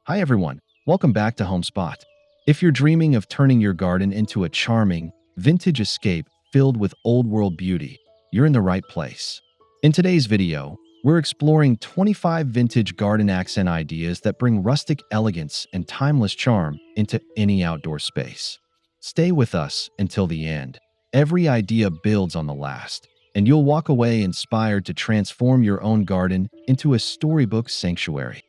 Hi everyone, welcome back to Homespot. If you're dreaming of turning your garden into a charming, vintage escape filled with old-world beauty, you're in the right place. In today's video, we're exploring 25 vintage garden accent ideas that bring rustic elegance and timeless charm into any outdoor space. Stay with us until the end. Every idea builds on the last, and you'll walk away inspired to transform your own garden into a storybook sanctuary.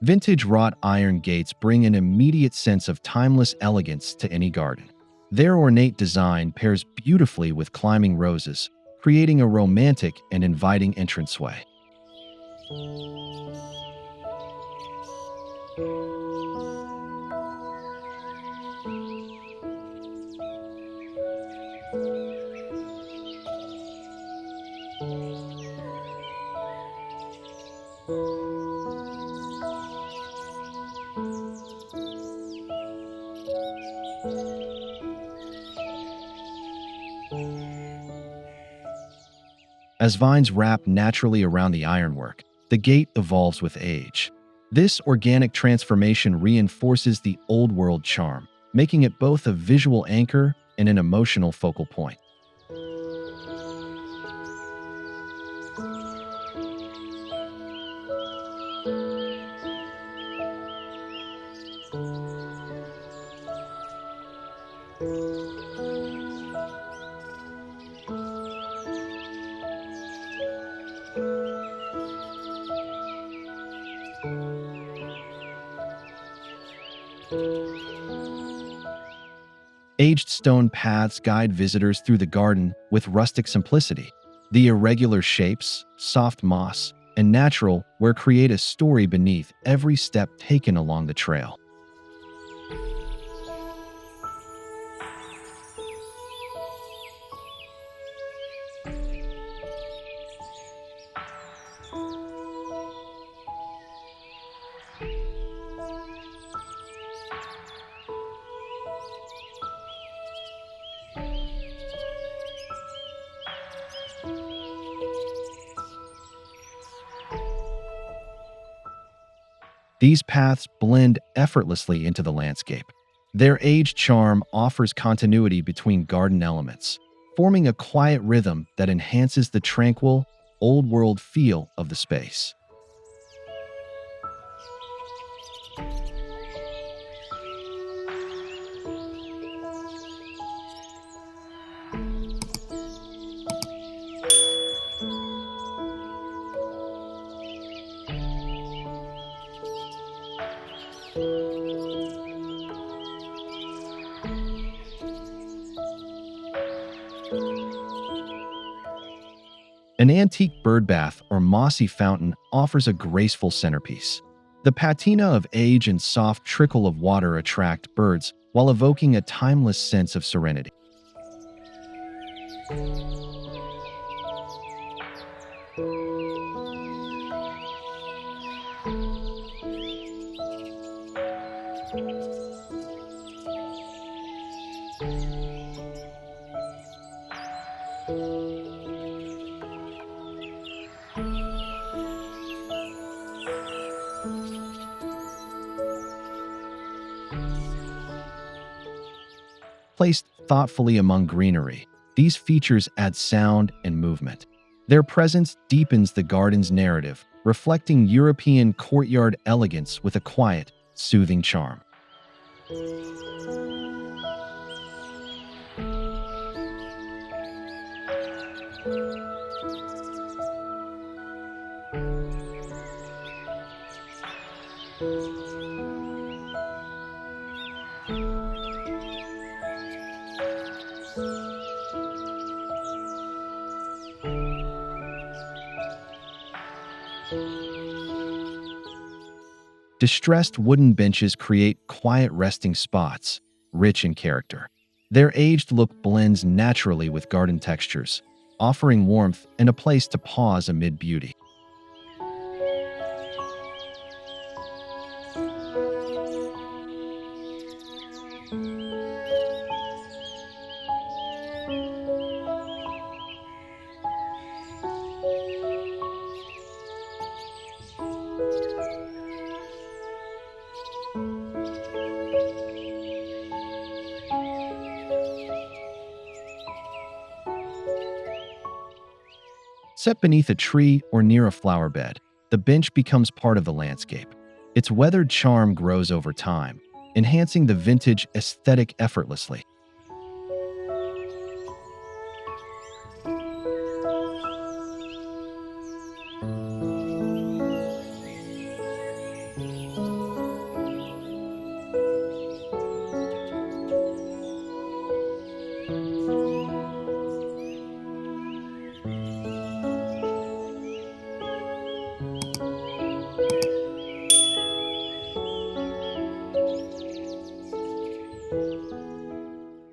Vintage wrought iron gates bring an immediate sense of timeless elegance to any garden. Their ornate design pairs beautifully with climbing roses, creating a romantic and inviting entranceway. As vines wrap naturally around the ironwork, the gate evolves with age. This organic transformation reinforces the old-world charm, making it both a visual anchor and an emotional focal point. Aged stone paths guide visitors through the garden with rustic simplicity. The irregular shapes, soft moss, and natural wear create a story beneath every step taken along the trail. These paths blend effortlessly into the landscape. Their aged charm offers continuity between garden elements, forming a quiet rhythm that enhances the tranquil, old-world feel of the space. An antique birdbath or mossy fountain offers a graceful centerpiece. The patina of age and soft trickle of water attract birds while evoking a timeless sense of serenity. Placed thoughtfully among greenery, these features add sound and movement. Their presence deepens the garden's narrative, reflecting European courtyard elegance with a quiet, soothing charm. Distressed wooden benches create quiet resting spots, rich in character. Their aged look blends naturally with garden textures, offering warmth and a place to pause amid beauty. Set beneath a tree or near a flower bed, the bench becomes part of the landscape. Its weathered charm grows over time, enhancing the vintage aesthetic effortlessly.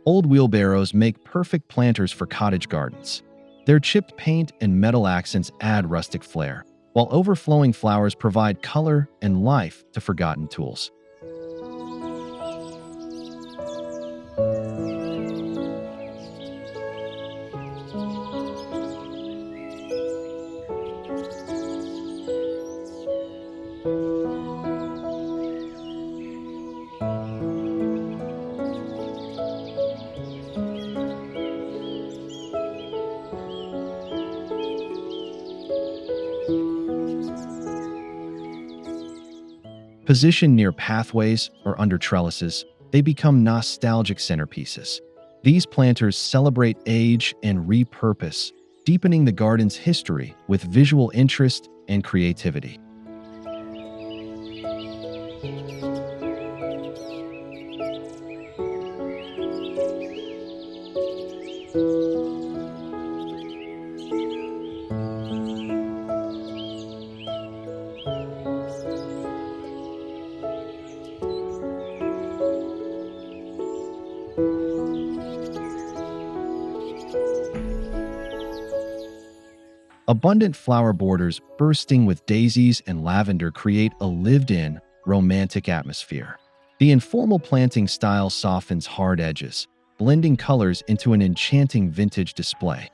Old wheelbarrows make perfect planters for cottage gardens. Their chipped paint and metal accents add rustic flair, while overflowing flowers provide color and life to forgotten tools. Positioned near pathways or under trellises, they become nostalgic centerpieces. These planters celebrate age and repurpose, deepening the garden's history with visual interest and creativity. Abundant flower borders bursting with daisies and lavender create a lived-in, romantic atmosphere. The informal planting style softens hard edges, blending colors into an enchanting vintage display.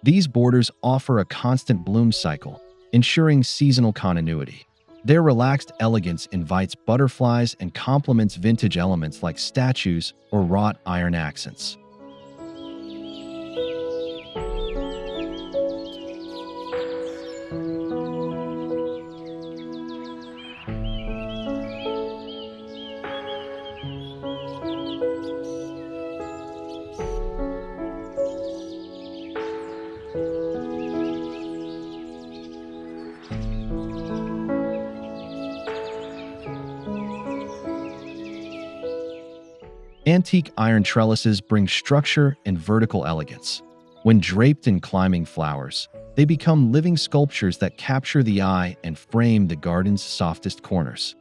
These borders offer a constant bloom cycle, ensuring seasonal continuity. Their relaxed elegance invites butterflies and complements vintage elements like statues or wrought iron accents. Antique iron trellises bring structure and vertical elegance. When draped in climbing flowers, they become living sculptures that capture the eye and frame the garden's softest corners.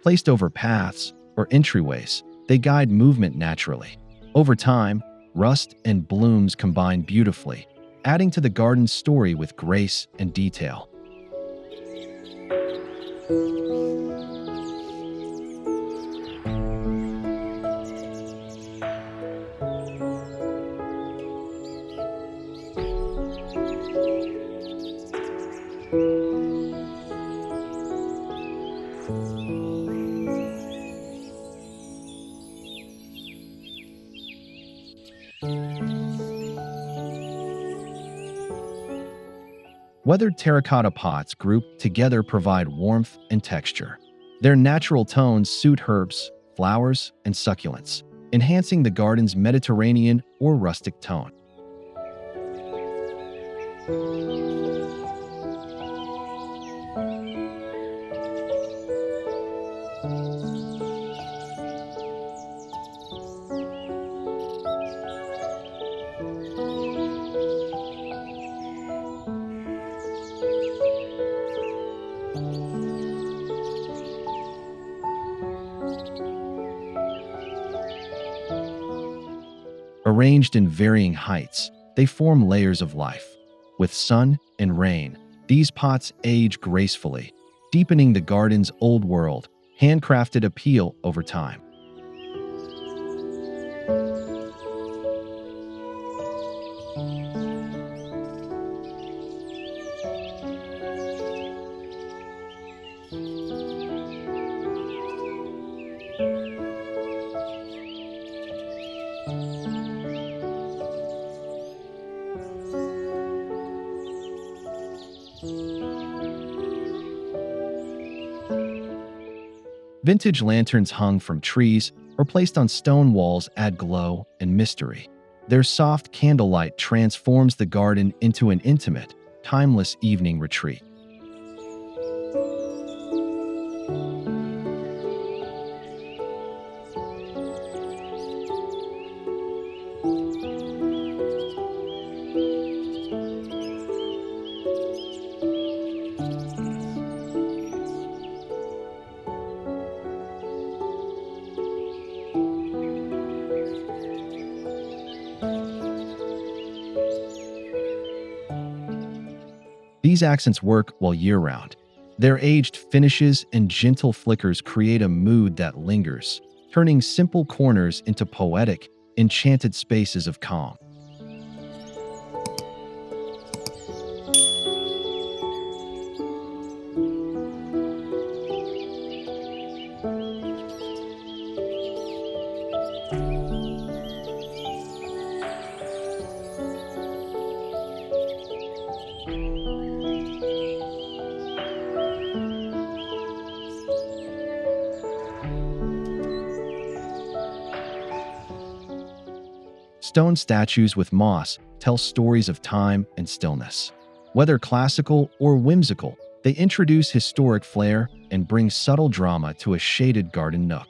Placed over paths or entryways, they guide movement naturally. Over time, rust and blooms combine beautifully, adding to the garden's story with grace and detail. Weathered terracotta pots grouped together provide warmth and texture. Their natural tones suit herbs, flowers, and succulents, enhancing the garden's Mediterranean or rustic tone. Arranged in varying heights, they form layers of life. With sun and rain, these pots age gracefully, deepening the garden's old-world, handcrafted appeal over time. Vintage lanterns hung from trees or placed on stone walls add glow and mystery. Their soft candlelight transforms the garden into an intimate, timeless evening retreat. These accents work all year-round. Their aged finishes and gentle flickers create a mood that lingers, turning simple corners into poetic, enchanted spaces of calm. Stone statues with moss tell stories of time and stillness. Whether classical or whimsical, they introduce historic flair and bring subtle drama to a shaded garden nook.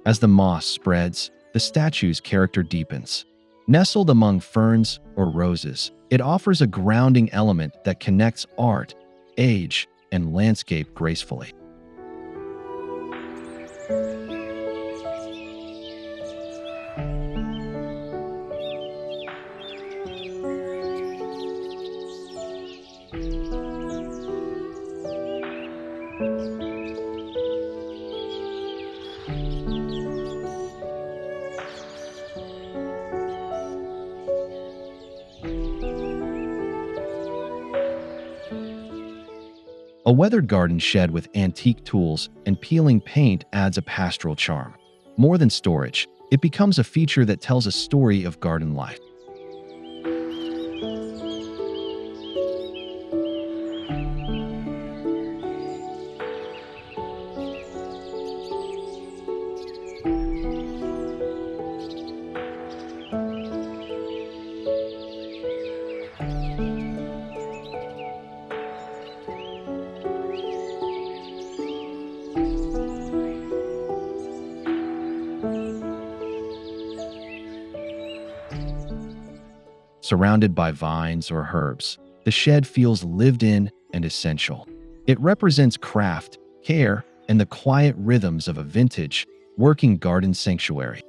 As the moss spreads, the statue's character deepens. Nestled among ferns or roses, it offers a grounding element that connects art, age, and landscape gracefully. A weathered garden shed with antique tools and peeling paint adds a pastoral charm. More than storage, it becomes a feature that tells a story of garden life. Surrounded by vines or herbs, the shed feels lived in and essential. It represents craft, care, and the quiet rhythms of a vintage, working garden sanctuary.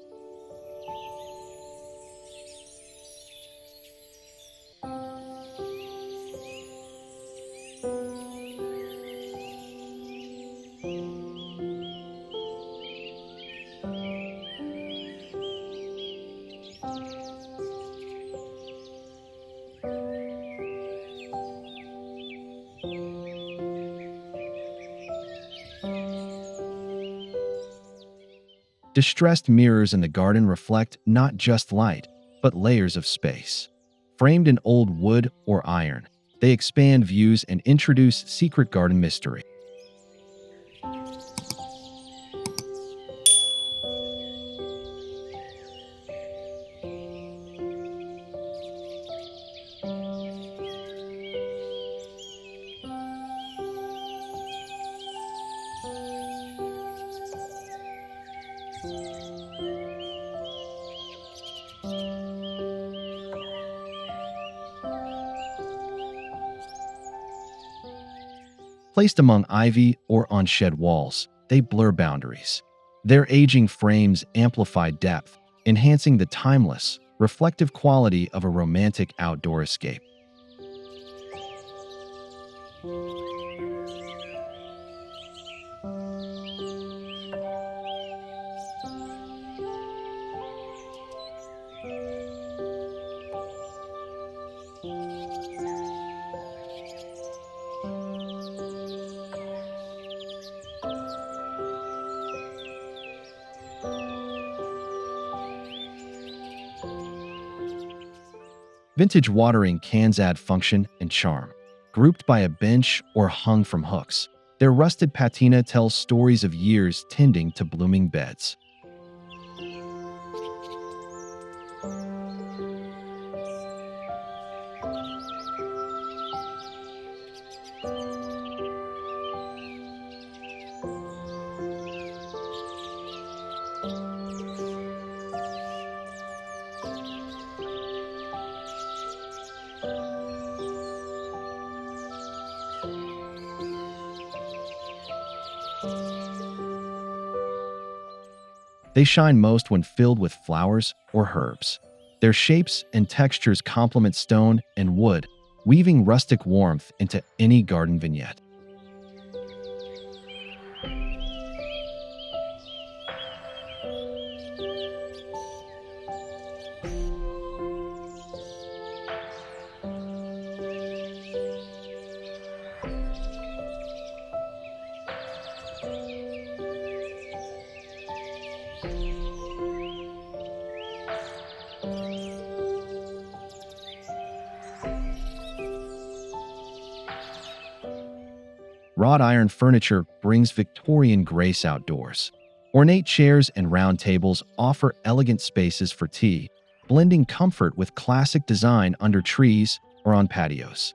Distressed mirrors in the garden reflect not just light, but layers of space. Framed in old wood or iron, they expand views and introduce secret garden mystery. Placed among ivy or on shed walls, they blur boundaries. Their aging frames amplify depth, enhancing the timeless, reflective quality of a romantic outdoor escape. Vintage watering cans add function and charm. Grouped by a bench or hung from hooks, their rusted patina tells stories of years tending to blooming beds. They shine most when filled with flowers or herbs. Their shapes and textures complement stone and wood, weaving rustic warmth into any garden vignette. Wrought iron furniture brings Victorian grace outdoors. Ornate chairs and round tables offer elegant spaces for tea, blending comfort with classic design under trees or on patios.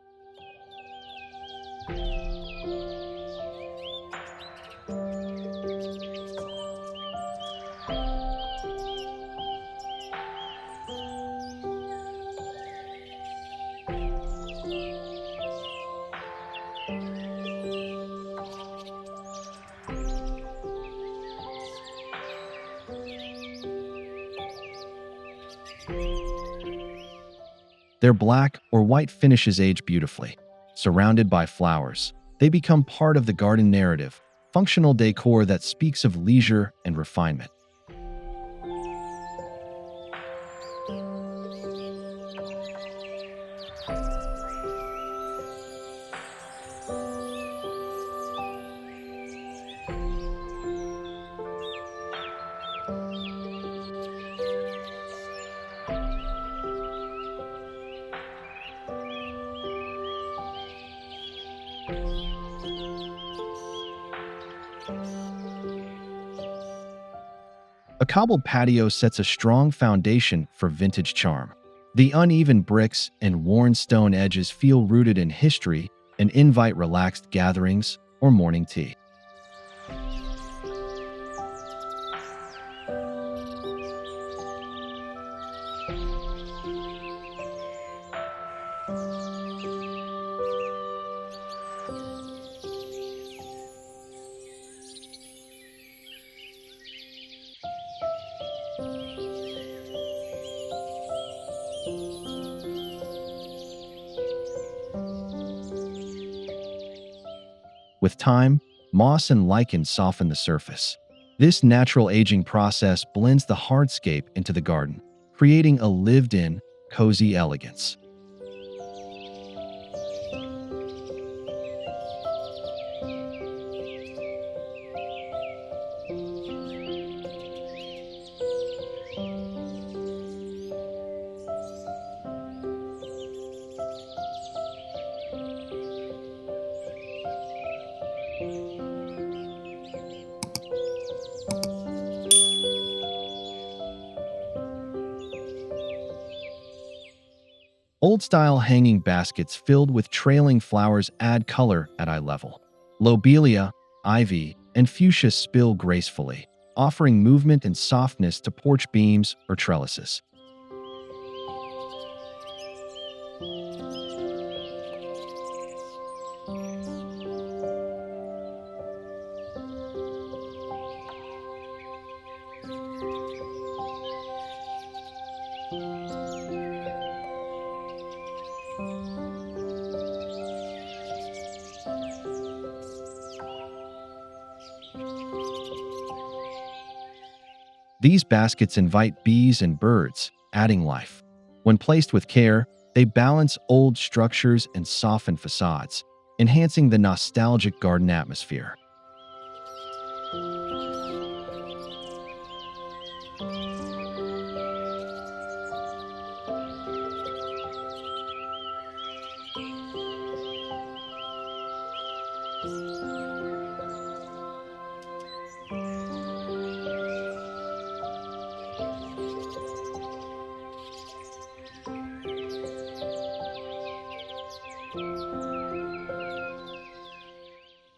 Their black or white finishes age beautifully. Surrounded by flowers, they become part of the garden narrative, functional decor that speaks of leisure and refinement. A cobbled patio sets a strong foundation for vintage charm. The uneven bricks and worn stone edges feel rooted in history and invite relaxed gatherings or morning tea. With time, moss and lichen soften the surface. This natural aging process blends the hardscape into the garden, creating a lived-in, cozy elegance. Old-style hanging baskets filled with trailing flowers add color at eye level. Lobelia, ivy, and fuchsia spill gracefully, offering movement and softness to porch beams or trellises. These baskets invite bees and birds, adding life. When placed with care, they balance old structures and soften facades, enhancing the nostalgic garden atmosphere.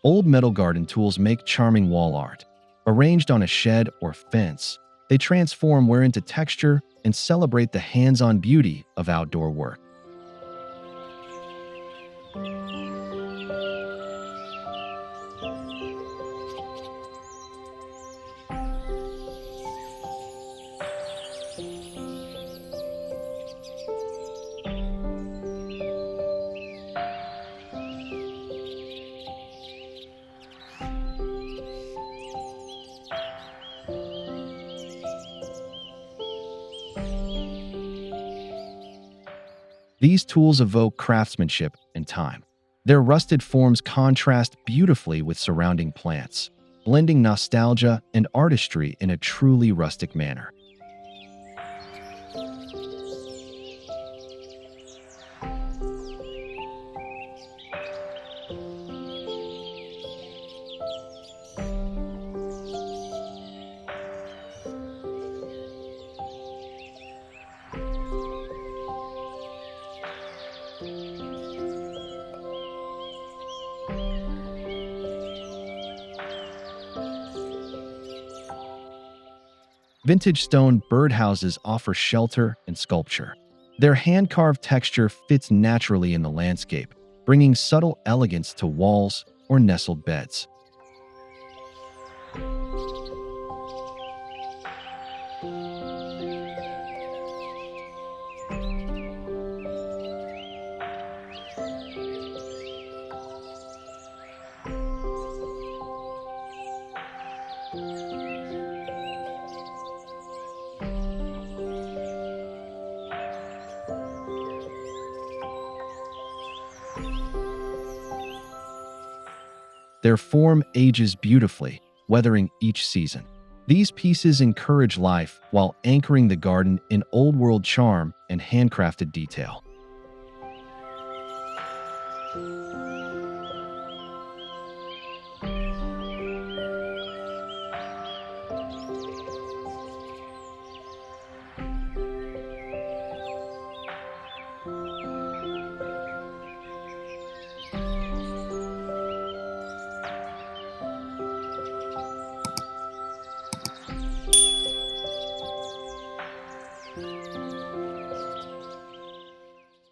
Old metal garden tools make charming wall art. Arranged on a shed or fence, they transform wear into texture and celebrate the hands-on beauty of outdoor work. These tools evoke craftsmanship and time. Their rusted forms contrast beautifully with surrounding plants, blending nostalgia and artistry in a truly rustic manner. Vintage stone birdhouses offer shelter and sculpture. Their hand-carved texture fits naturally in the landscape, bringing subtle elegance to walls or nestled beds. Their form ages beautifully, weathering each season. These pieces encourage life while anchoring the garden in old-world charm and handcrafted detail.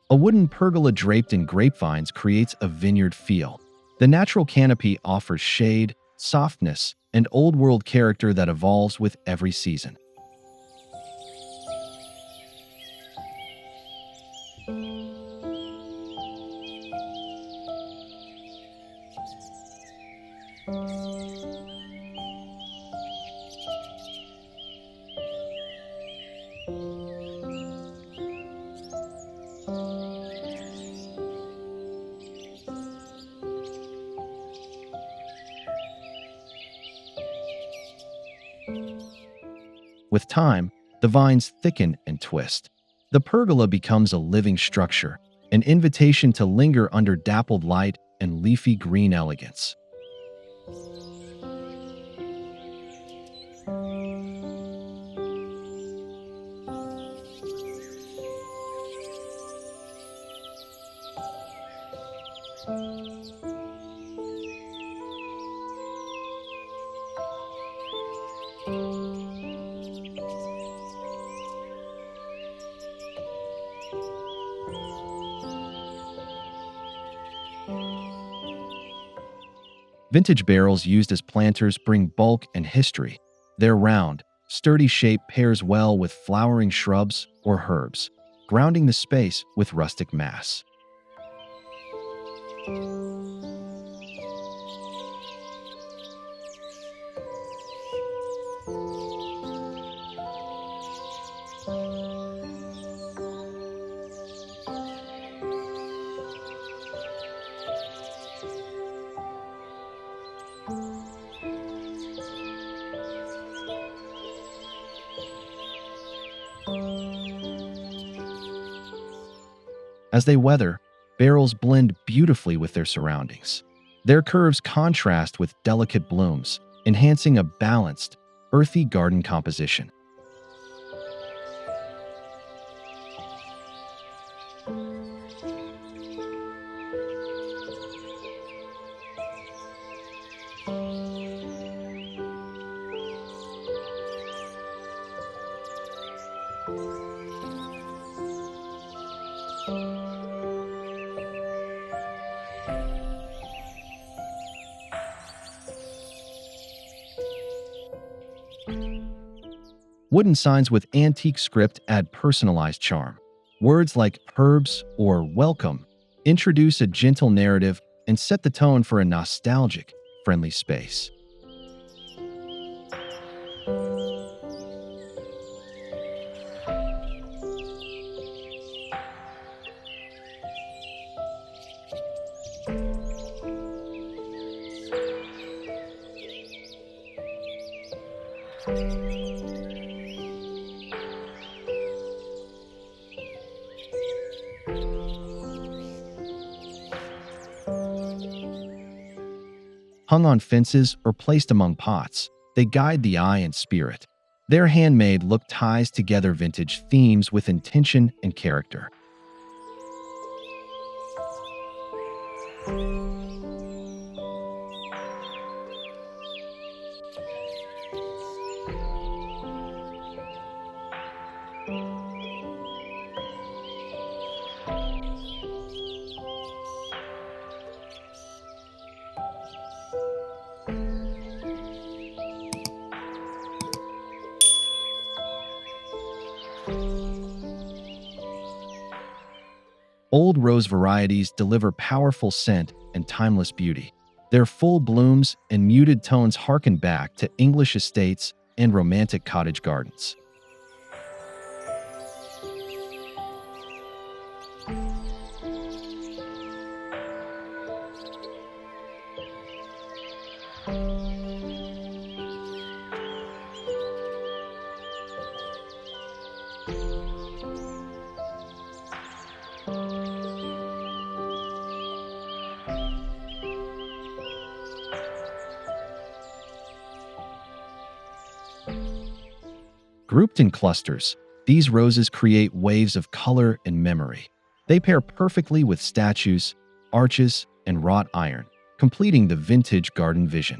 A wooden pergola draped in grapevines creates a vineyard feel. The natural canopy offers shade, softness, and old-world character that evolves with every season. With time, the vines thicken and twist. The pergola becomes a living structure, an invitation to linger under dappled light and leafy green elegance. Vintage barrels used as planters bring bulk and history. Their round, sturdy shape pairs well with flowering shrubs or herbs, grounding the space with rustic mass. As they weather, barrels blend beautifully with their surroundings. Their curves contrast with delicate blooms, enhancing a balanced, earthy garden composition. Wooden signs with antique script add personalized charm. Words like herbs or welcome introduce a gentle narrative and set the tone for a nostalgic, friendly space. Hung on fences or placed among pots, they guide the eye and spirit. Their handmade look ties together vintage themes with intention and character. Old rose varieties deliver powerful scent and timeless beauty. Their full blooms and muted tones harken back to English estates and romantic cottage gardens. Grouped in clusters, these roses create waves of color and memory. They pair perfectly with statues, arches, and wrought iron, completing the vintage garden vision.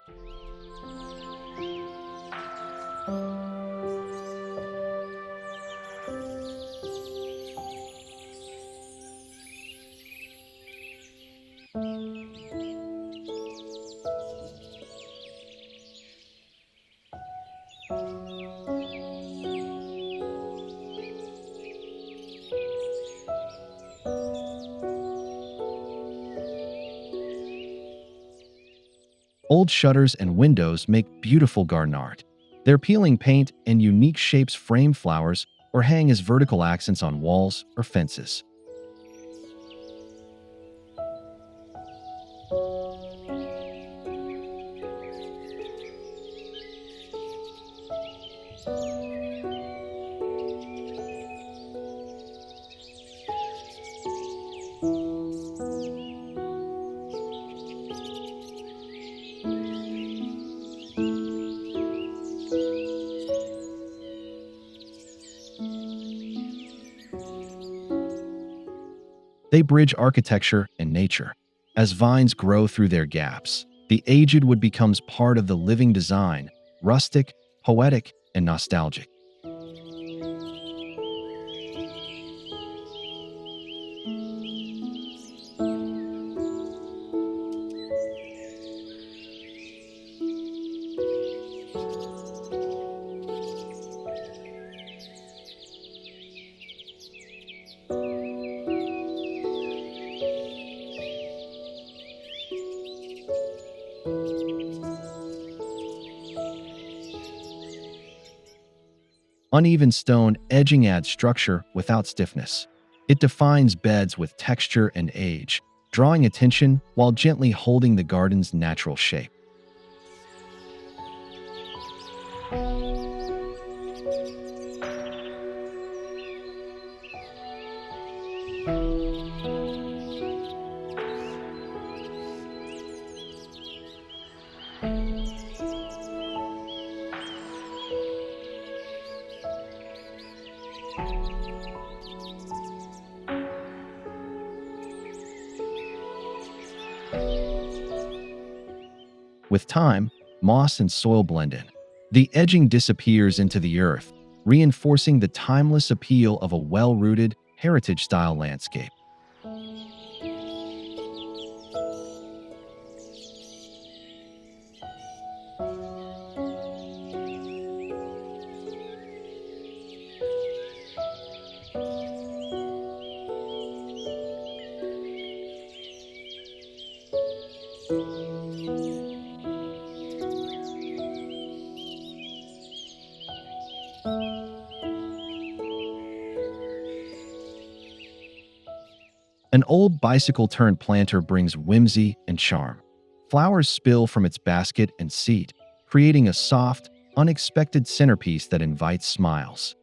Old shutters and windows make beautiful garden art. Their peeling paint and unique shapes frame flowers or hang as vertical accents on walls or fences. They bridge architecture and nature. As vines grow through their gaps, the aged wood becomes part of the living design, rustic, poetic, and nostalgic. Uneven stone edging adds structure without stiffness. It defines beds with texture and age, drawing attention while gently holding the garden's natural shape. With time, moss and soil blend in. The edging disappears into the earth, reinforcing the timeless appeal of a well-rooted, heritage-style landscape. An old bicycle-turned planter brings whimsy and charm. Flowers spill from its basket and seat, creating a soft, unexpected centerpiece that invites smiles.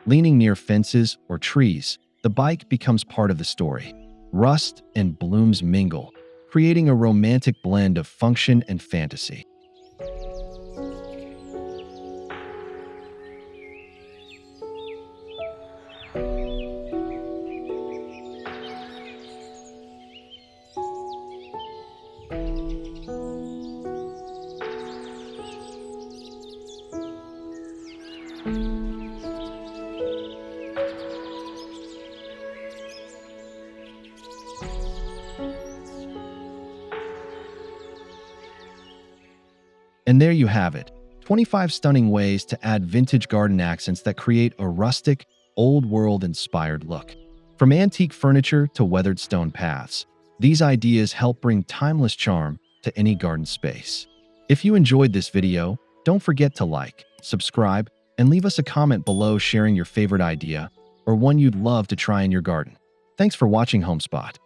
Leaning near fences or trees, the bike becomes part of the story. Rust and blooms mingle, creating a romantic blend of function and fantasy. And there you have it, 25 stunning ways to add vintage garden accents that create a rustic, old-world-inspired look. From antique furniture to weathered stone paths, these ideas help bring timeless charm to any garden space. If you enjoyed this video, don't forget to like, subscribe, and leave us a comment below sharing your favorite idea or one you'd love to try in your garden. Thanks for watching Homespot.